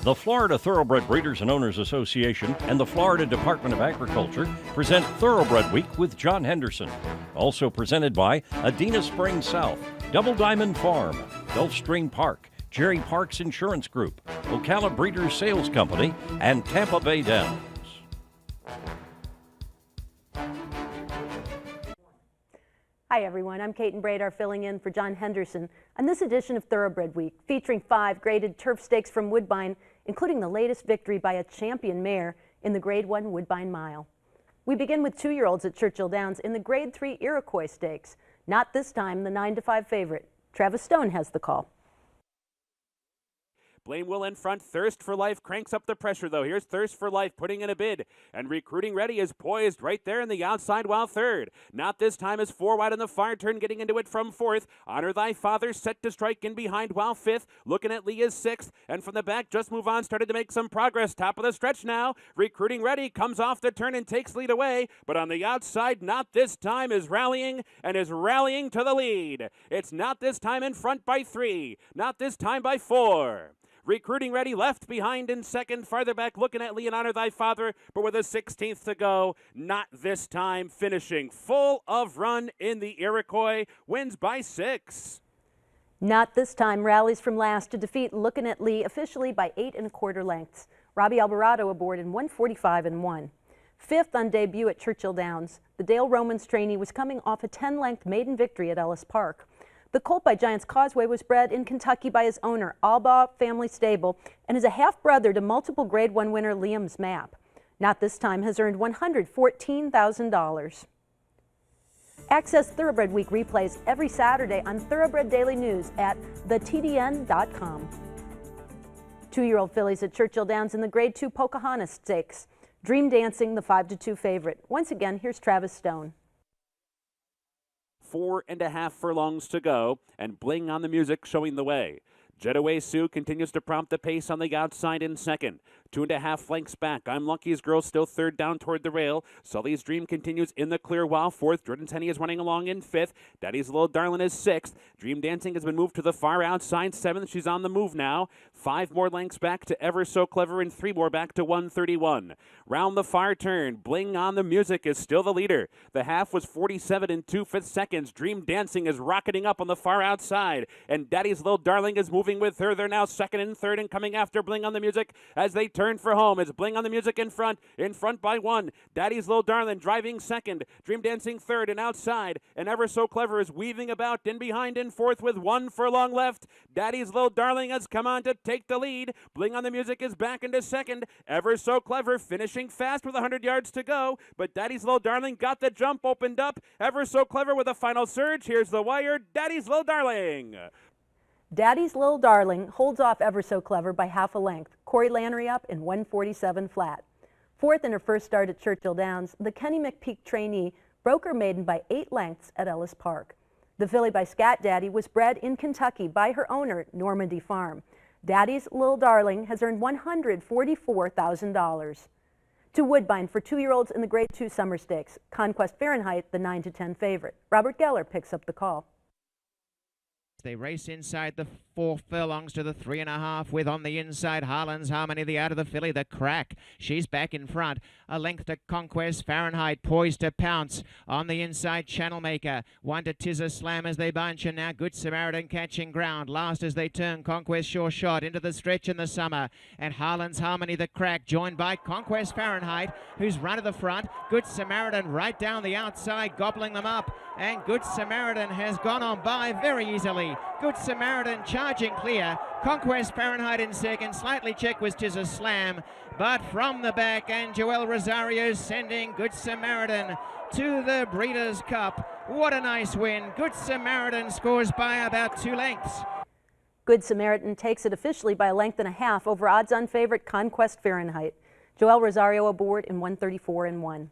The Florida Thoroughbred Breeders and Owners Association and the Florida Department of Agriculture present Thoroughbred Week with John Henderson. Also presented by Adena Springs South, Double Diamond Farm, Gulfstream Park, Jerry Parks Insurance Group, Ocala Breeders Sales Company, and Tampa Bay Downs. Hi everyone, I'm Kate and Bradar filling in for John Henderson on this edition of Thoroughbred Week, featuring 5 graded turf stakes from Woodbine, including the latest victory by a champion mare in the Grade 1 Woodbine Mile. We begin with 2-year-olds at Churchill Downs in the Grade 3 Iroquois Stakes. Not this time the 9-5 favorite. Travis Stone has the call. Blame Will in front. Thirst for Life cranks up the pressure, though. Here's Thirst for Life putting in a bid. And Recruiting Ready is poised right there in the outside while third. Not this time is 4 wide on the far turn, getting into it from 4th. Honor Thy Father set to strike in behind while 5th. Looking at Lee is 6th. And from the back, Just Move On started to make some progress. Top of the stretch now. Recruiting Ready comes off the turn and takes lead away. But on the outside, Not This Time is rallying and is rallying to the lead. It's Not This Time in front by 3. Not This Time by 4. Recruiting Ready left behind in second. Farther back looking at Lee and Honor Thy Father, but with a 16th to go. Not This Time finishing full of run in the Iroquois. Wins by 6. Not This Time rallies from last to defeat Looking at Lee officially by 8 1/4 lengths. Robbie Alvarado aboard in 1:45 1. 5th on debut at Churchill Downs. The Dale Romans trainee was coming off a 10-length maiden victory at Ellis Park. The colt by Giants Causeway was bred in Kentucky by his owner, Albaugh Family Stable, and is a half-brother to multiple Grade 1 winner Liam's Map. Not This Time has earned $114,000. Access Thoroughbred Week replays every Saturday on Thoroughbred Daily News at thetdn.com. 2-year-old fillies at Churchill Downs in the Grade 2 Pocahontas Stakes. Dream Dancing, the 5-2 favorite. Once again, here's Travis Stone. 4.5 furlongs to go, and Bling on the Music showing the way. Jetaway Sue continues to prompt the pace on the outside in second. 2.5 lengths back. I'm Lucky's Girl still third down toward the rail. Sully's Dream continues in the clear while 4th. Jordan's Henny is running along in 5th. Daddy's Little Darling is 6th. Dream Dancing has been moved to the far outside 7th. She's on the move now. 5 more lengths back to Ever So Clever and 3 more back to 131. Round the far turn. Bling on the Music is still the leader. The half was 47 2/5 seconds. Dream Dancing is rocketing up on the far outside. And Daddy's Little Darling is moving with her. They're now second and third and coming after Bling on the Music as they turn for home. It's Bling on the Music in front by 1. Daddy's Little Darling driving second. Dream Dancing third and outside. And Ever So Clever is weaving about in behind in 4th with 1 furlong left. Daddy's Little Darling has come on to take the lead. Bling on the Music is back into second. Ever So Clever finishing fast with 100 yards to go. But Daddy's Little Darling got the jump opened up. Ever So Clever with a final surge. Here's the wire. Daddy's Little Darling. Daddy's Little Darling holds off Ever So Clever by half a length. Corey Lannery up in 1:47 flat. 4th in her first start at Churchill Downs, the Kenny McPeak trainee broke her maiden by 8 lengths at Ellis Park. The filly by Scat Daddy was bred in Kentucky by her owner, Normandy Farm. Daddy's Little Darling has earned $144,000. To Woodbine for 2-year-olds in the Grade 2 Summer Stakes. Conquest Fahrenheit, the 9-10 favorite. Robert Geller picks up the call. They race inside the 4 furlongs to the 3.5 with on the inside Harlan's Harmony, the out of the filly, the Crack. She's back in front. A length to Conquest Fahrenheit, poised to pounce. On the inside Channel Maker. 1 to Tis a Slam as they bunch, and now Good Samaritan catching ground. Last as they turn, Conquest Sure Shot into the stretch in the summer. And Harlan's Harmony, the Crack, joined by Conquest Fahrenheit, who's run to the front. Good Samaritan right down the outside, gobbling them up. And Good Samaritan has gone on by very easily. Good Samaritan charging clear. Conquest Fahrenheit in second. Slightly checked was Tis a Slam. But from the back, and Joel Rosario sending Good Samaritan to the Breeders' Cup. What a nice win. Good Samaritan scores by about 2 lengths. Good Samaritan takes it officially by a length and a half over odds-on favorite Conquest Fahrenheit. Joel Rosario aboard in 1:34 1.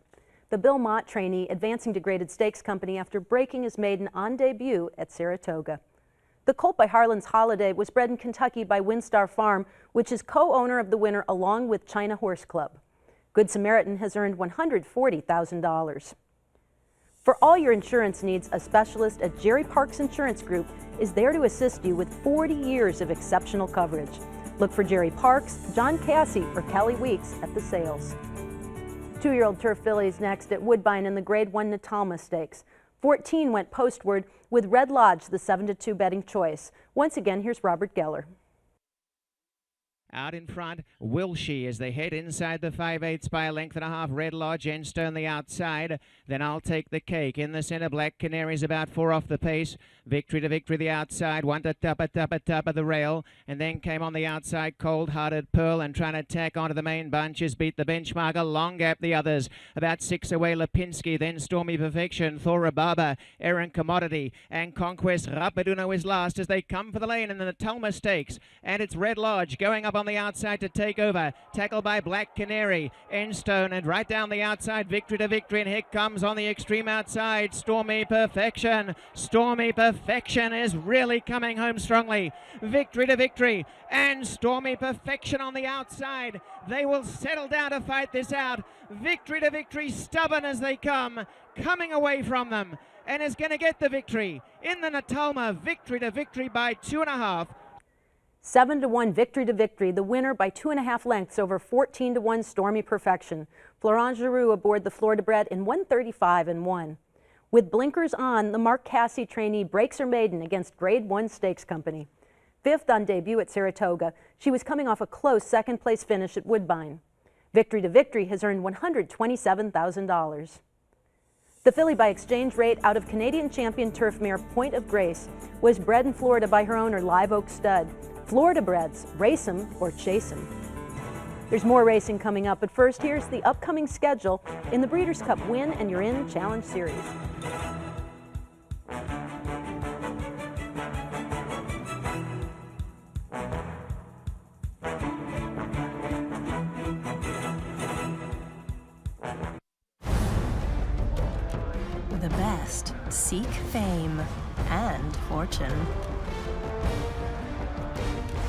The Bill Mott trainee advancing to Graded Stakes Company after breaking his maiden on debut at Saratoga. The colt by Harlan's Holiday was bred in Kentucky by Windstar Farm, which is co-owner of the winner along with China Horse Club. Good Samaritan has earned $140,000. For all your insurance needs, a specialist at Jerry Parks Insurance Group is there to assist you with 40 years of exceptional coverage. Look for Jerry Parks, John Cassie, or Kelly Weeks at the sales. 2-year-old turf fillies next at Woodbine in the Grade 1 NATALMA Stakes. 14 went postward with Red Lodge the 7-2 betting choice. Once again, here's Robert Geller. Out in front, Will She as they head inside the 5/8 by a length and a half. Red Lodge, Enstone the outside. Then I'll Take the Cake. In the centre, Black Canary's about 4 off the pace. Victory to Victory the outside. One to top of the rail. And then came on the outside Cold Hearted Pearl, and trying to tack onto the main bunches. Beat the benchmark. A long gap the others. About 6 away Lipinski. Then Stormy Perfection. Thoroughbred, Erin Commodity. And Conquest Rapiduno is last as they come for the lane in the NATALMA Stakes. And it's Red Lodge going up on the outside to take over. Tackled by Black Canary, Enstone, and right down the outside, Victory to Victory. And here comes on the extreme outside, Stormy Perfection. Stormy Perfection is really coming home strongly. Victory to Victory and Stormy Perfection on the outside. They will settle down to fight this out. Victory to Victory, stubborn as they come, coming away from them, and is going to get the victory in the NATALMA. Victory to Victory by 2.5. 7-1 Victory to Victory, the winner by 2.5 lengths over 14-1 Stormy Perfection. Florent Giroux aboard the Florida-bred in 135-1. With blinkers on, the Mark Cassie trainee breaks her maiden against Grade 1 Stakes Company. 5th on debut at Saratoga, she was coming off a close second-place finish at Woodbine. Victory to Victory has earned $127,000. The filly by exchange rate out of Canadian champion turf mare Point of Grace was bred in Florida by her owner Live Oak Stud. Florida-breds, race 'em or chase 'em. There's more racing coming up, but first here's the upcoming schedule in the Breeders' Cup Win and You're In Challenge Series. The best seek fame and fortune.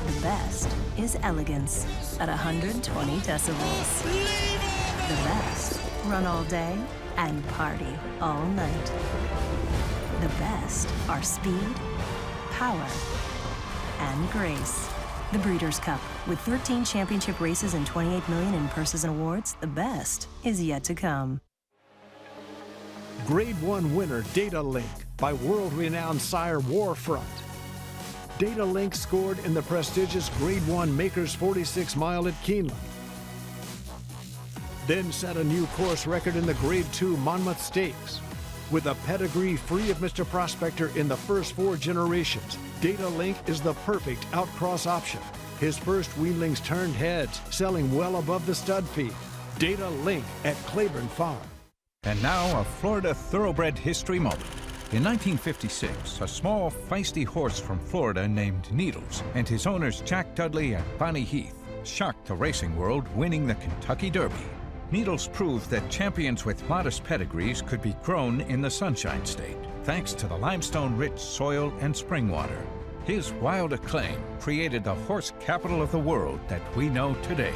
The best is elegance at 120 decibels. The best run all day and party all night. The best are speed, power, and grace. The Breeders' Cup, with 13 championship races and $28 million in purses and awards, the best is yet to come. Grade 1 winner Data Link by world-renowned sire Warfront. Data Link scored in the prestigious Grade 1 Makers 46 Mile at Keeneland. Then set a new course record in the Grade 2 Monmouth Stakes. With a pedigree free of Mr. Prospector in the first 4 generations, Data Link is the perfect outcross option. His first weanlings turned heads, selling well above the stud fee. Data Link at Claiborne Farm. And now a Florida thoroughbred history moment. In 1956, a small, feisty horse from Florida named Needles and his owners Jack Dudley and Bonnie Heath shocked the racing world, winning the Kentucky Derby. Needles proved that champions with modest pedigrees could be grown in the Sunshine State, thanks to the limestone-rich soil and spring water. His wild acclaim created the horse capital of the world that we know today.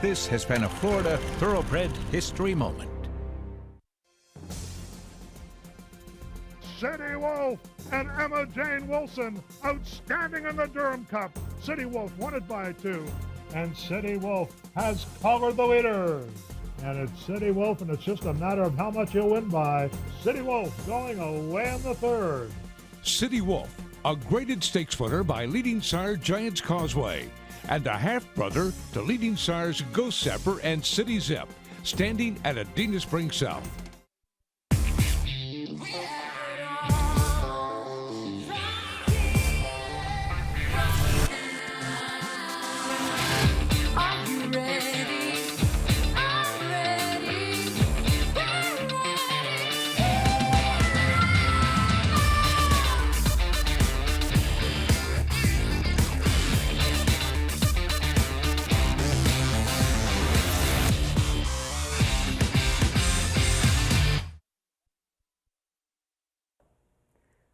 This has been a Florida thoroughbred history moment. City Wolf and Emma Jane Wilson, outstanding in the Durham Cup. City Wolf won it by 2, and City Wolf has collared the leaders. And it's City Wolf, and it's just a matter of how much he'll win by. City Wolf going away in the 3rd. City Wolf, a graded stakes winner by leading sire Giants Causeway, and a half-brother to leading sires Ghost Sapper and City Zip, standing at Adena Springs South.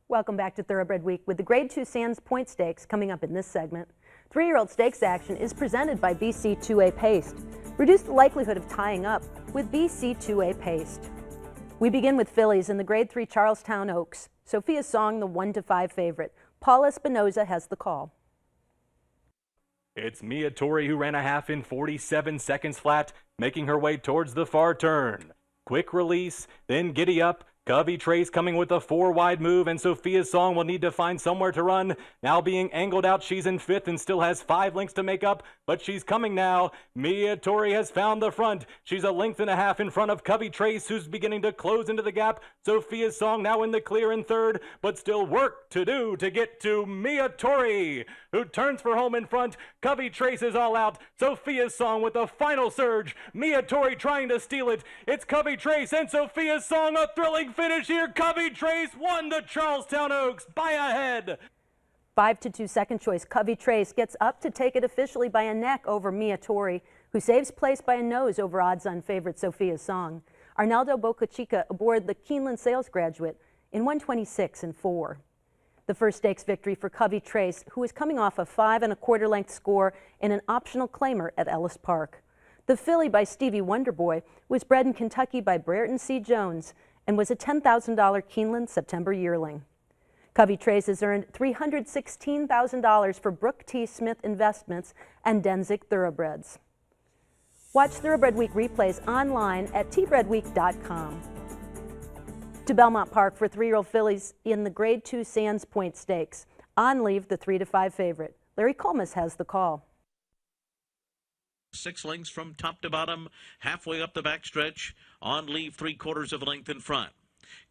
Welcome back to Thoroughbred Week with the Grade 2 Sands Point Stakes coming up in this segment. 3-year-old stakes action is presented by BC 2A Paste. Reduce the likelihood of tying up with BC 2A Paste. We begin with fillies in the Grade 3 Charlestown Oaks. Sophia's Song, the 1-5 favorite. Paul Espinoza has the call. It's Mia Tori who ran a half in 47 seconds flat, making her way towards the far turn. Quick release, then giddy up. Covey Trace coming with a 4-wide move, and Sophia's Song will need to find somewhere to run. Now being angled out, she's in 5th and still has 5 lengths to make up, but she's coming now. Mia Tori has found the front. She's a length and a half in front of Covey Trace, who's beginning to close into the gap. Sophia's Song now in the clear in 3rd, but still work to do to get to Mia Tori, who turns for home in front. Covey Trace is all out. Sophia's Song with a final surge. Mia Tori trying to steal it. It's Covey Trace and Sophia's Song, a thrilling finish here. Covey Trace won the Charlestown Oaks by a head. 5-2 second choice. Covey Trace gets up to take it officially by a neck over Mia Tori, who saves place by a nose over odds-on favorite Sophia's Song. Arnaldo Boca Chica aboard the Keeneland Sales Graduate in 126 and 4. The first stakes victory for Covey Trace, who is coming off a 5 1/4 length score in an optional claimer at Ellis Park. The filly by Stevie Wonderboy was bred in Kentucky by Brereton C. Jones and was a $10,000 Keeneland September yearling. Covey Trace has earned $316,000 for Brooke T. Smith Investments and Denzik Thoroughbreds. Watch Thoroughbred Week replays online at tbredweek.com. To Belmont Park for 3-year-old fillies in the Grade 2 Sands Point Stakes. On Leave, the 3-5 favorite. Larry Colmus has the call. 6 lengths from top to bottom, halfway up the backstretch. On Leave, 3/4 of a length in front.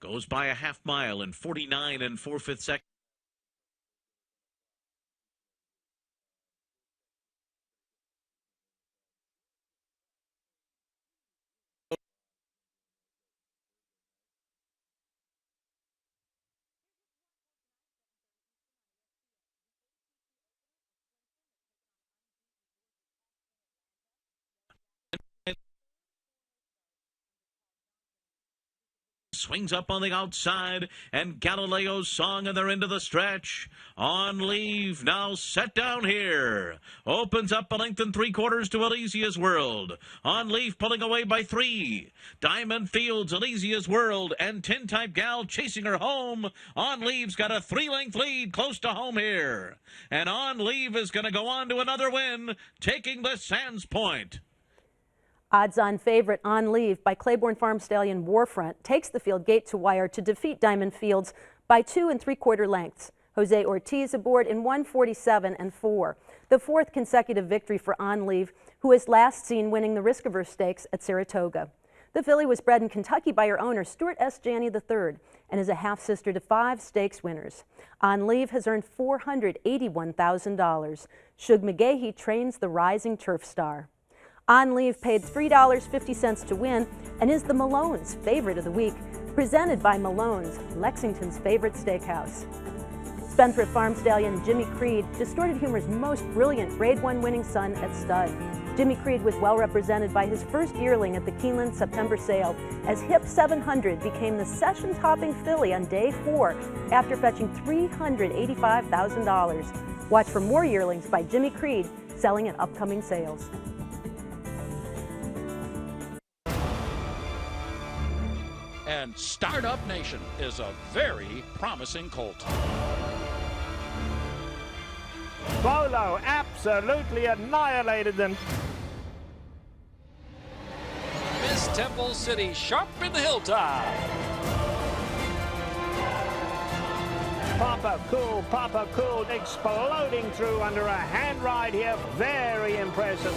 Goes by a half mile in 49 4/5 seconds. Swings up on the outside, and Galileo's Song, and they're into the stretch. On Leave, now set down here. Opens up a length and 3/4 to Elysia's World. On Leave pulling away by 3. Diamond Fields, Elysia's World, and Tintype Gal chasing her home. On Leave's got a 3-length lead close to home here. And On Leave is going to go on to another win, taking the Sands Point. Odds-on favorite On Leave by Claiborne Farm Stallion Warfront takes the field gate to wire to defeat Diamond Fields by 2 3/4 lengths. Jose Ortiz aboard in 147 and 4. The 4th consecutive victory for On Leave, who was last seen winning the Risk-Averse Stakes at Saratoga. The filly was bred in Kentucky by her owner, Stuart S. Janney III, and is a half-sister to 5 stakes winners. On Leave has earned $481,000. Shug McGahee trains the rising turf star. On Leave paid $3.50 to win and is the Malone's favorite of the week, presented by Malone's, Lexington's favorite steakhouse. Spendthrift Farm Stallion Jimmy Creed, Distorted Humor's most brilliant Grade 1 winning son at stud. Jimmy Creed was well represented by his first yearling at the Keeneland September sale, as Hip 700 became the session-topping filly on day 4 after fetching $385,000. Watch for more yearlings by Jimmy Creed selling at upcoming sales. And Startup Nation is a very promising colt. Bolo absolutely annihilated them. Miss Temple City sharp in the hilltop. Papa Cool, exploding through under a hand ride here. Very impressive.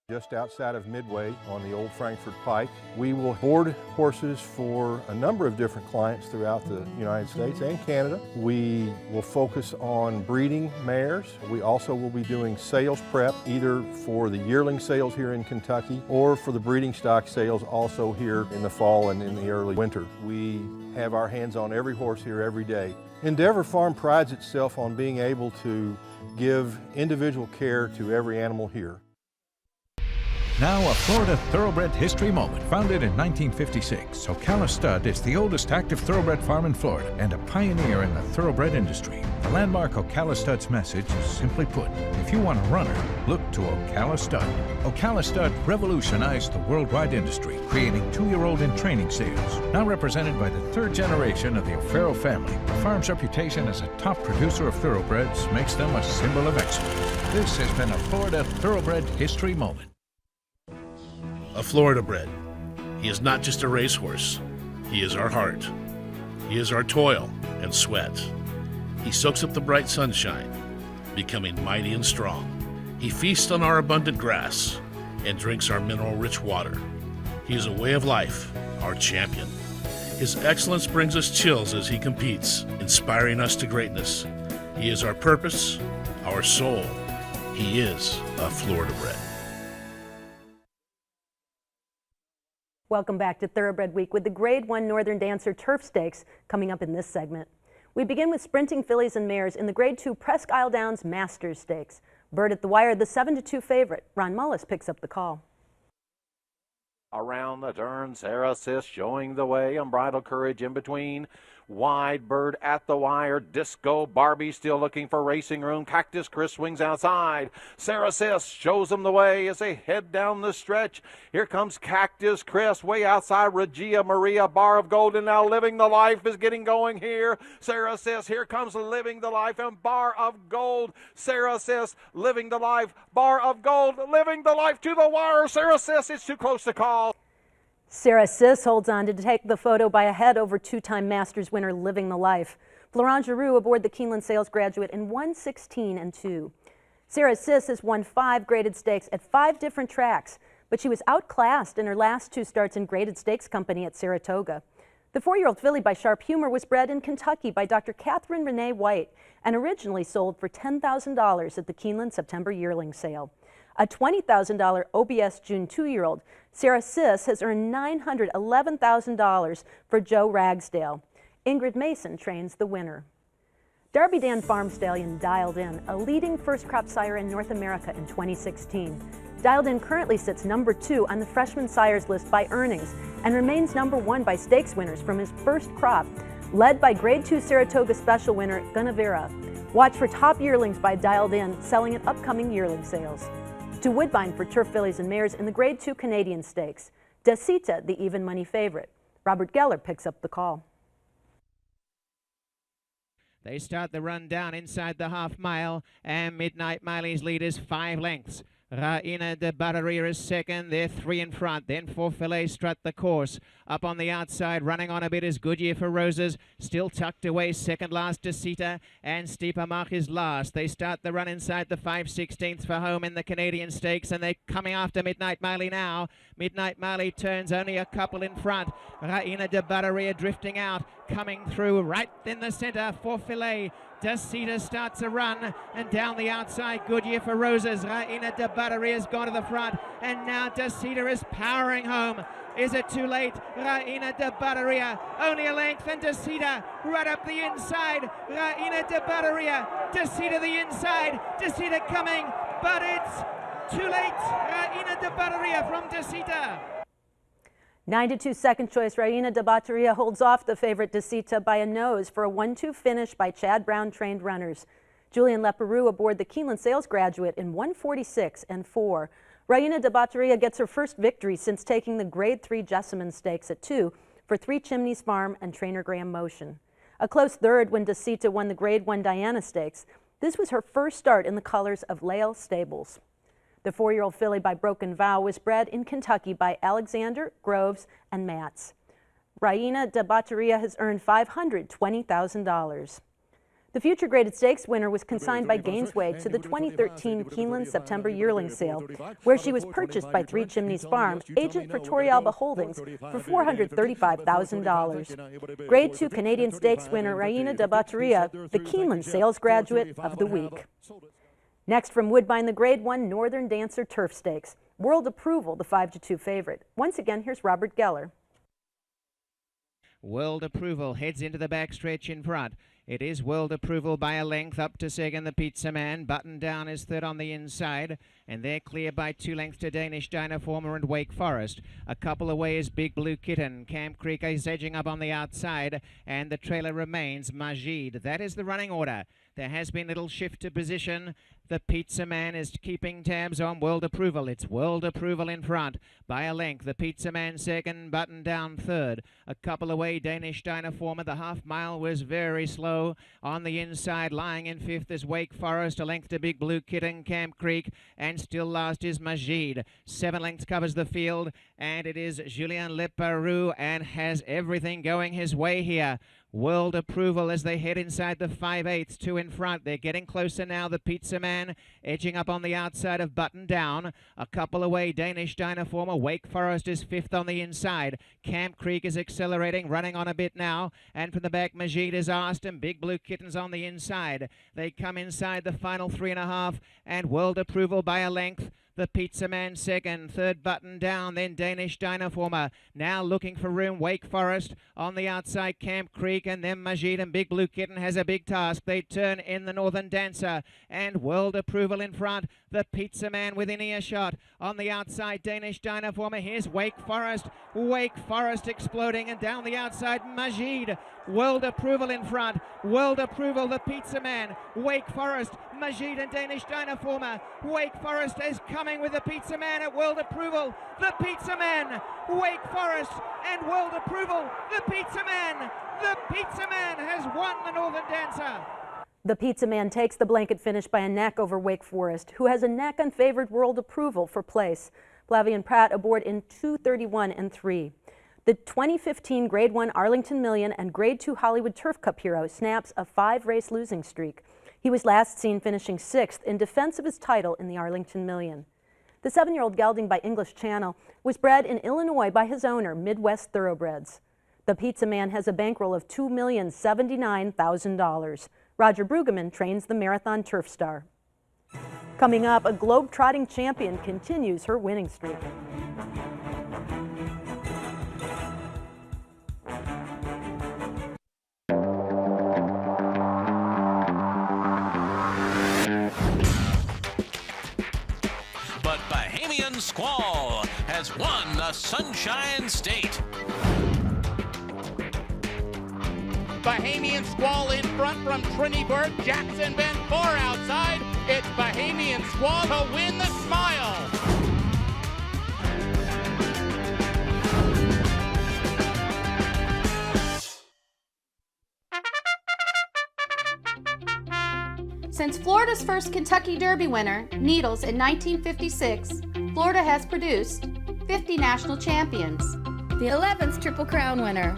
Just outside of Midway on the old Frankfort Pike. We will board horses for a number of different clients throughout the United States and Canada. We will focus on breeding mares. We also will be doing sales prep, either for the yearling sales here in Kentucky or for the breeding stock sales also here in the fall and in the early winter. We have our hands on every horse here every day. Endeavor Farm prides itself on being able to give individual care to every animal here. Now a Florida Thoroughbred history moment. Founded in 1956, Ocala Stud is the oldest active thoroughbred farm in Florida and a pioneer in the thoroughbred industry. The landmark Ocala Stud's message is simply put, if you want a runner, look to Ocala Stud. Ocala Stud revolutionized the worldwide industry, creating 2-year-old in training sales. Now represented by the 3rd generation of the O'Farrell family, the farm's reputation as a top producer of thoroughbreds makes them a symbol of excellence. This has been a Florida Thoroughbred history moment. A Florida-bred. He is not just a racehorse. He is our heart. He is our toil and sweat. He soaks up the bright sunshine, becoming mighty and strong. He feasts on our abundant grass and drinks our mineral-rich water. He is a way of life, our champion. His excellence brings us chills as he competes, inspiring us to greatness. He is our purpose, our soul. He is a Florida-bred. Welcome back to Thoroughbred Week with the Grade 1 Northern Dancer Turf Stakes coming up in this segment. We begin with sprinting fillies and mares in the Grade 2 Presque Isle Downs Masters Stakes. Bird at the Wire, the 7-2 favorite. Ron Mullis picks up the call. Around the turn, Sarah Sis showing the way, Unbridled Courage in between. Wide Bird at the Wire, Disco Barbie still looking for racing room. Cactus Chris swings outside. Sarah Sis shows them the way as they head down the stretch. Here comes Cactus Chris way outside. Regia Maria, Bar of Gold, and now Living the Life is getting going here. Sarah Sis, here comes Living the Life and Bar of Gold. Sarah Sis, Living the Life, Bar of Gold, Living the Life to the wire. Sarah Sis, it's too close to call. Sarah Sis holds on to take the photo by a head over 2-time Masters winner Living the Life. Florent Giroux aboard the Keeneland Sales Graduate in 1:16-2. Sarah Sis has won 5 graded stakes at 5 different tracks, but she was outclassed in her last 2 starts in graded stakes company at Saratoga. The 4-year-old filly by Sharp Humor was bred in Kentucky by Dr. Catherine Renee White and originally sold for $10,000 at the Keeneland September yearling sale. A $20,000 OBS June 2-year-old, Sarah Sis has earned $911,000 for Joe Ragsdale. Ingrid Mason trains the winner. Darby Dan Farm Stallion Dialed In, a leading first crop sire in North America in 2016. Dialed In currently sits number 2 on the freshman sires list by earnings and remains number 1 by stakes winners from his first crop, led by Grade 2 Saratoga Special winner Guinevere. Watch for top yearlings by Dialed In selling at upcoming yearling sales. To Woodbine for turf fillies and mares in the Grade 2 Canadian Stakes. Desita, the even money favorite. Robert Geller picks up the call. They start the run down inside the half mile, and Midnight Miley's lead is 5 lengths. Raina de Barreria is second. They're 3 in front. Then 4 Filets strut the course. Up on the outside, running on a bit is Goodyear for Roses. Still tucked away, second last Desita, and Steeper Mark is last. They start the run inside the 5/16 for home in the Canadian Stakes, and they're coming after Midnight Miley now. Midnight Miley turns only a couple in front. Raina de Barreria drifting out, coming through right in the center for Filet. Desita starts a run, and down the outside, Goodyear for Roses. Raina de Barreria has gone to the front, and now Desita is powering home. Is it too late? Raina de Barreria, only a length, and Desita right up the inside. Raina de Barreria, Desita the inside. Desita coming, but it's too late. Raina de Barreria from Desita. 9-2 second choice, Raina de Batteria holds off the favorite Desita by a nose for a 1-2 finish by Chad Brown trained runners. Julian Leperoux aboard the Keeneland Sales Graduate in 1:46-4. Raina de Batteria gets her first victory since taking the Grade 3 Jessamine Stakes at 2 for 3 Chimneys Farm and trainer Graham Motion. A close third when Desita won the Grade 1 Diana Stakes. This was her first start in the colors of Lael Stables. The 4-year-old filly by Broken Vow was bred in Kentucky by Alexander, Groves, and Matz. Raina de Batteria has earned $520,000. The future graded stakes winner was consigned by Gainesway to the 2013 Keeneland September yearling sale, where she was purchased by 3 Chimneys Farm, agent for Torrealba Holdings, for $435,000. Grade 2 Canadian Stakes winner Raina de Batteria, the Keeneland Sales Graduate of the Week. Next from Woodbine, the Grade 1 Northern Dancer Turf Stakes. World Approval, the 5-2 favorite. Once again, here's Robert Geller. World Approval heads into the backstretch in front. It is World Approval by a length. Up to second, the Pizza Man. Button Down is third on the inside. And they're clear by 2 lengths to Danish Dynaformer and Wake Forest. A couple away is Big Blue Kitten. Camp Creek is edging up on the outside. And the trailer remains Majid. That is the running order. There has been little shift to position. The Pizza Man is keeping tabs on World Approval. It's World Approval in front by a length. The Pizza Man second, Button Down third. A couple away, Danish Dynaformer. The half mile was very slow. On the inside, lying in fifth is Wake Forest. A length to Big Blue Kitten, Camp Creek. And still last is Majid. 7 lengths covers the field. And it is Julien Leparoux and has everything going his way here. World Approval as they head inside the 5/8, 2 in front. They're getting closer now. The Pizza Man edging up on the outside of Button Down. A couple away, Danish Dynaformer. Wake Forest is 5th on the inside. Camp Creek is accelerating, running on a bit now. And from the back, Majid is asked, and Big Blue Kitten's on the inside. They come inside the final 3.5, and World Approval by a length. The Pizza Man second, third Button Down, then Danish Dynaformer. Now looking for room, Wake Forest on the outside, Camp Creek, and then Majid, and Big Blue Kitten has a big task. They turn in the Northern Dancer, and World Approval in front. The Pizza Man within earshot. On the outside, Danish Dynaformer. Here's Wake Forest. Wake Forest exploding, and down the outside, Majid. World Approval in front. World Approval, the Pizza Man. Wake Forest, Majid and Danish Dynaformer. Wake Forest is coming with the Pizza Man at World Approval. The Pizza Man, Wake Forest, and World Approval. The Pizza Man. The Pizza Man has won the Northern Dancer. The Pizza Man takes the blanket finish by a neck over Wake Forest, who has a neck on favored World Approval for place. Flavian Pratt aboard in 2:31 and 3. The 2015 Grade 1 Arlington Million and Grade 2 Hollywood Turf Cup hero snaps a 5-race losing streak. He was last seen finishing 6th in defense of his title in the Arlington Million. The 7-year-old gelding by English Channel was bred in Illinois by his owner, Midwest Thoroughbreds. The Pizza Man has a bankroll of $2,079,000. Roger Brueggemann trains the Marathon Turf Star. Coming up, a globe-trotting champion continues her winning streak. But Bahamian Squall has won the Sunshine State. Bahamian Squall in front from Trinity-Burg, Jackson Bend far outside. It's Bahamian Squall to win the smile. Since Florida's first Kentucky Derby winner, Needles, in 1956, Florida has produced 50 national champions, the 11th Triple Crown winner,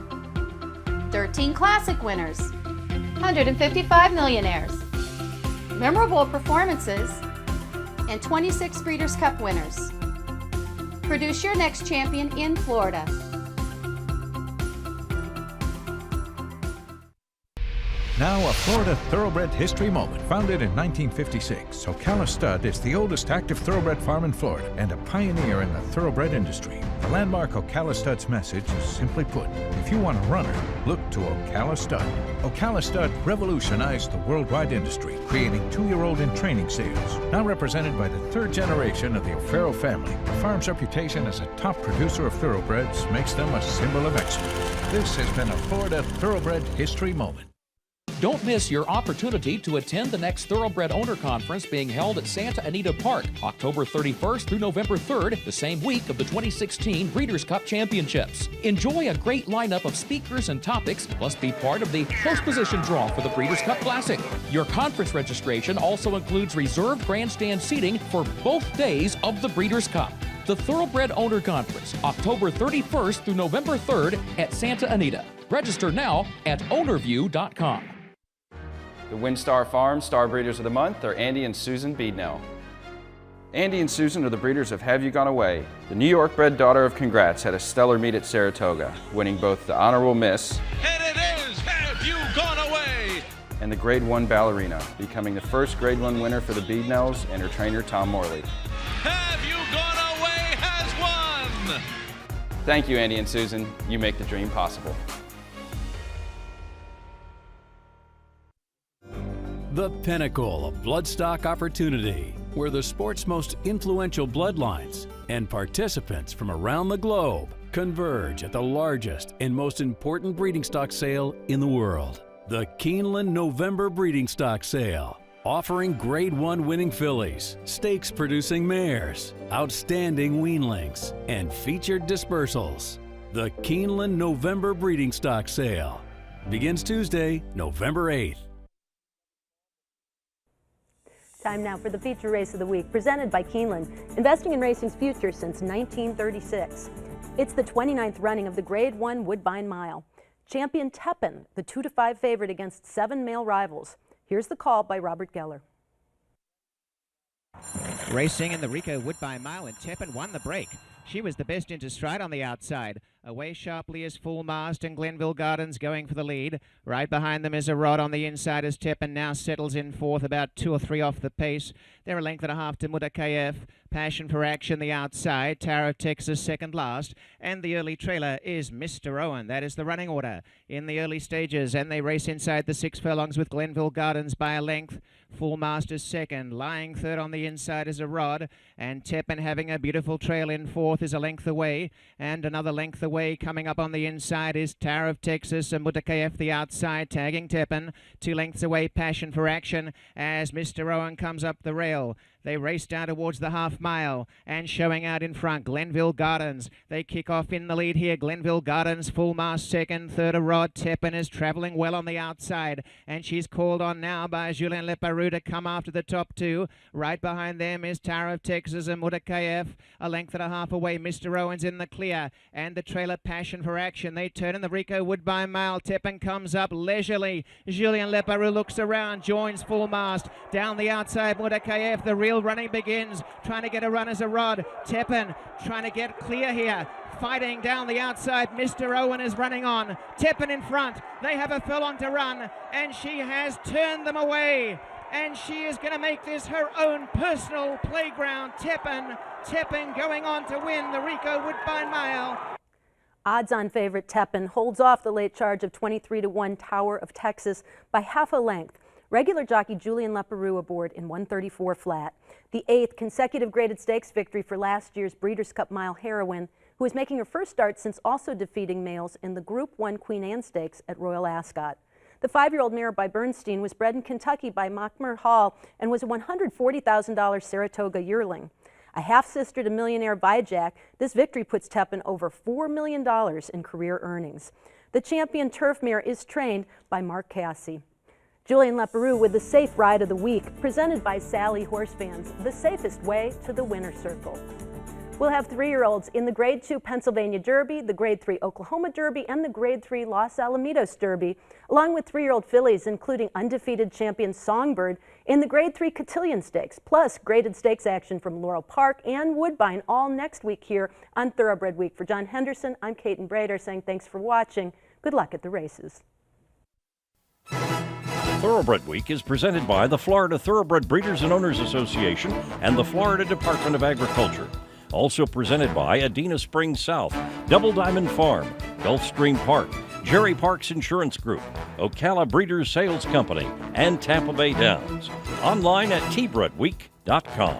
13 Classic winners, 155 millionaires, memorable performances, and 26 Breeders' Cup winners. Produce your next champion in Florida. Now a Florida Thoroughbred history moment. Founded in 1956, Ocala Stud is the oldest active thoroughbred farm in Florida and a pioneer in the thoroughbred industry. The landmark Ocala Stud's message is simply put, if you want a runner, look to Ocala Stud. Ocala Stud revolutionized the worldwide industry, creating 2-year-old in training sales. Now represented by the 3rd generation of the O'Farrell family, the farm's reputation as a top producer of thoroughbreds makes them a symbol of excellence. This has been a Florida Thoroughbred history moment. Don't miss your opportunity to attend the next Thoroughbred Owner Conference being held at Santa Anita Park, October 31st through November 3rd, the same week of the 2016 Breeders' Cup Championships. Enjoy a great lineup of speakers and topics, plus be part of the close position draw for the Breeders' Cup Classic. Your conference registration also includes reserved grandstand seating for both days of the Breeders' Cup. The Thoroughbred Owner Conference, October 31st through November 3rd at Santa Anita. Register now at ownerview.com. The WinStar Farm Star Breeders of the Month are Andy and Susan Beednell. Andy and Susan are the breeders of Have You Gone Away? The New York bred daughter of Congrats had a stellar meet at Saratoga, winning both the Honorable Miss And it is Have You Gone Away? and the Grade 1 Ballerina, becoming the first Grade 1 winner for the Beednells and her trainer Tom Morley. Have You Gone Away has won! Thank you, Andy and Susan. You make the dream possible. The pinnacle of bloodstock opportunity, where the sport's most influential bloodlines and participants from around the globe converge at the largest and most important breeding stock sale in the world. The Keeneland November Breeding Stock Sale, offering Grade 1 winning fillies, stakes-producing mares, outstanding weanlings, and featured dispersals. The Keeneland November Breeding Stock Sale begins Tuesday, November 8th. Time now for the feature race of the week, presented by Keeneland, investing in racing's future since 1936. It's the 29th running of the Grade 1 Woodbine Mile. Champion Tepin, the 2-5 favorite against 7 male rivals. Here's the call by Robert Geller. Racing in the Rico Woodbine Mile, and Tepin won the break. She was the best into stride on the outside. Away sharply is Full Mast and Glenville Gardens going for the lead. Right behind them is a Rod on the inside as Tepin now settles in fourth, about 2 or 3 off the pace. They're a length and a half to Muda KF. Passion for Action the outside. Tower of Texas second last. And the early trailer is Mr. Owen. That is the running order in the early stages. And they race inside the 6 furlongs with Glenville Gardens by a length. Full Mast is second. Lying third on the inside is a Rod. And Tepin having a beautiful trail in fourth is a length away. And another length away coming up on the inside is Tower of Texas and Muta KF the outside, tagging Tepin. 2 lengths away, Passion for Action as Mr. Owen comes up the rail. They race down towards the half mile and showing out in front, Glenville Gardens. They kick off in the lead here. Glenville Gardens, Full Mast second, third a Rod. Tepin is travelling well on the outside and she's called on now by Julien Leparoux to come after the top 2. Right behind them is Tower of Texas and Muta KF. A length and a half away, Mr. Owen's in the clear and the trailer Passion for Action. They turn in the Rico Woodbine Mile. Tepin comes up leisurely. Julien Leparoux looks around, joins Full Mast. Down the outside, Muta KF, the real running begins, trying to get a run as a Rod. Tepin trying to get clear here, fighting down the outside. Mr. Owen is running on. Tepin in front. They have a furlong to run, and she has turned them away. And she is going to make this her own personal playground. Tepin going on to win the Rico Woodbine Mile. Odds-on favorite Tepin holds off the late charge of 23-1 Tower of Texas by half a length. Regular jockey Julien Leparoux aboard in 134 flat. The 8th consecutive graded stakes victory for last year's Breeders' Cup Mile heroine, who is making her first start since also defeating males in the Group 1 Queen Anne Stakes at Royal Ascot. The 5-year-old mare by Bernstein was bred in Kentucky by Mockmer Hall and was a $140,000 Saratoga yearling. A half-sister to millionaire Vijack, this victory puts Tepin over $4 million in career earnings. The champion turf mare is trained by Mark Cassie. Julien Leparoux with the safe ride of the week, presented by Sally Horse Fans, the safest way to the winner's circle. We'll have 3-year-olds in the Grade 2 Pennsylvania Derby, the Grade 3 Oklahoma Derby, and the Grade 3 Los Alamitos Derby, along with 3-year-old fillies, including undefeated champion Songbird in the Grade 3 Cotillion Stakes, plus graded stakes action from Laurel Park and Woodbine, all next week here on Thoroughbred Week. For John Henderson, I'm Kate Brader saying thanks for watching. Good luck at the races. Thoroughbred Week is presented by the Florida Thoroughbred Breeders and Owners Association and the Florida Department of Agriculture. Also presented by Adena Springs South, Double Diamond Farm, Gulfstream Park, Jerry Parks Insurance Group, Ocala Breeders Sales Company, and Tampa Bay Downs. Online at tbredweek.com.